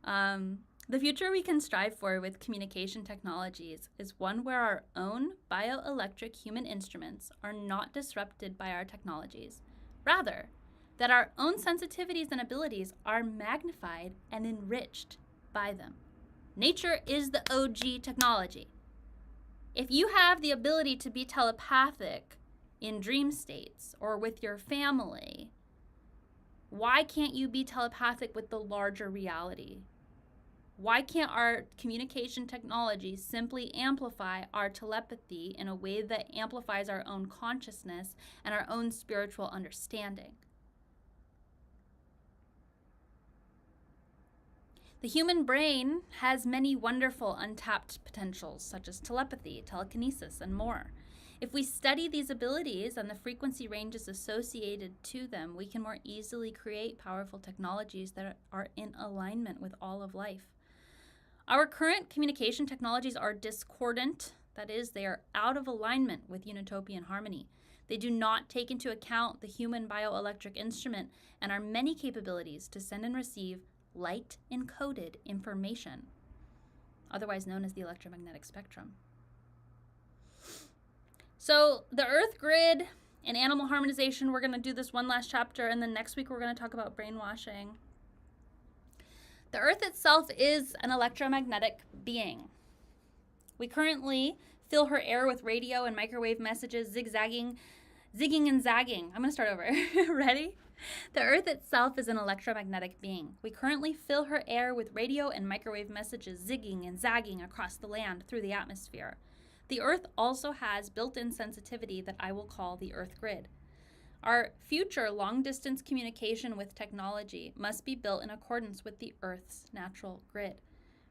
The future we can strive for with communication technologies is one where our own bioelectric human instruments are not disrupted by our technologies. Rather, that our own sensitivities and abilities are magnified and enriched by them. Nature is the OG technology. If you have the ability to be telepathic in dream states or with your family, why can't you be telepathic with the larger reality? Why can't our communication technology simply amplify our telepathy in a way that amplifies our own consciousness and our own spiritual understanding? The human brain has many wonderful untapped potentials, such as telepathy, telekinesis, and more. If we study these abilities and the frequency ranges associated to them, we can more easily create powerful technologies that are in alignment with all of life. Our current communication technologies are discordant, that is, they are out of alignment with utopian harmony. They do not take into account the human bioelectric instrument and our many capabilities to send and receive light-encoded information, otherwise known as the electromagnetic spectrum. So the Earth grid and animal harmonization, we're going to do this one last chapter, and then next week we're going to talk about brainwashing. The Earth itself is an electromagnetic being. We currently fill her air with radio and microwave messages, zigging and zagging. I'm going to start over. Ready? The Earth itself is an electromagnetic being. We currently fill her air with radio and microwave messages, zigging and zagging across the land through the atmosphere. The Earth also has built-in sensitivity that I will call the Earth grid. Our future long-distance communication with technology must be built in accordance with the Earth's natural grid.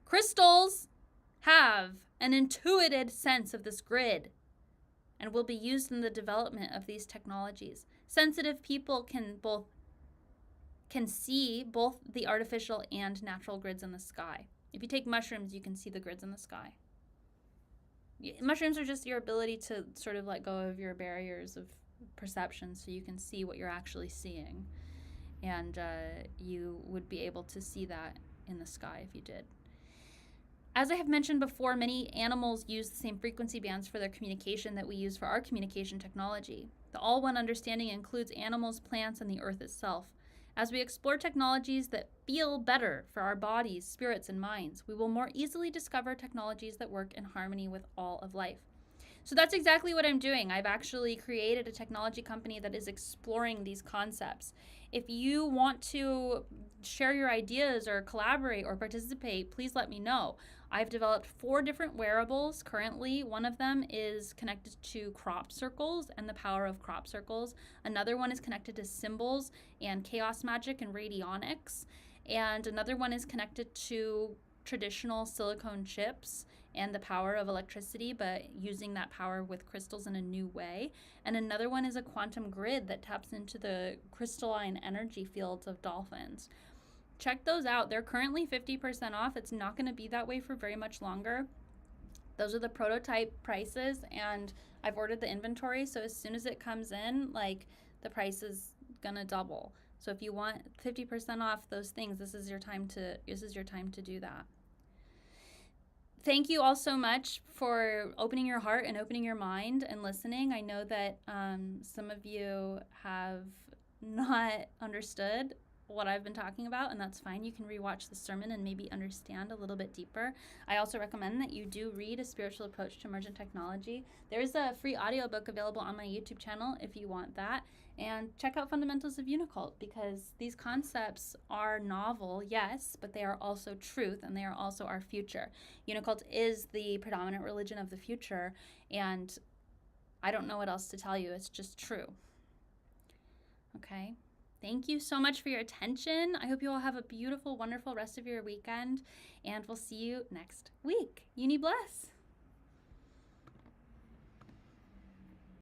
Crystals have an intuited sense of this grid and will be used in the development of these technologies. Sensitive people can see both the artificial and natural grids in the sky. If you take mushrooms, you can see the grids in the sky. Mushrooms are just your ability to sort of let go of your barriers of perception so you can see what you're actually seeing. And you would be able to see that in the sky if you did. As I have mentioned before, many animals use the same frequency bands for their communication that we use for our communication technology. The all-one understanding includes animals, plants, and the Earth itself. As we explore technologies that feel better for our bodies, spirits, and minds, we will more easily discover technologies that work in harmony with all of life. So that's exactly what I'm doing. I've actually created a technology company that is exploring these concepts. If you want to share your ideas or collaborate or participate, please let me know. I've developed 4 different wearables currently. One of them is connected to crop circles and the power of crop circles. Another one is connected to symbols and chaos magic and radionics. And another one is connected to traditional silicone chips and the power of electricity, but using that power with crystals in a new way. And another one is a quantum grid that taps into the crystalline energy fields of dolphins. Check those out. They're currently 50% off. It's not going to be that way for very much longer. Those are the prototype prices, and I've ordered the inventory, so as soon as it comes in, like, the price is going to double. So if you want 50% off those things, this is your time to do that. Thank you all so much for opening your heart and opening your mind and listening. I know that some of you have not understood what I've been talking about, and that's fine. You can rewatch the sermon and maybe understand a little bit deeper. I also recommend that you do read A Spiritual Approach to Emergent Technology. There's a free audiobook available on my YouTube channel if you want that. And check out Fundamentals of UNICULT, because these concepts are novel, yes, but they are also truth, and they are also our future. UNICULT is the predominant religion of the future, and I don't know what else to tell you. It's just true. Okay? Thank you so much for your attention. I hope you all have a beautiful, wonderful rest of your weekend, and we'll see you next week. Uni bless.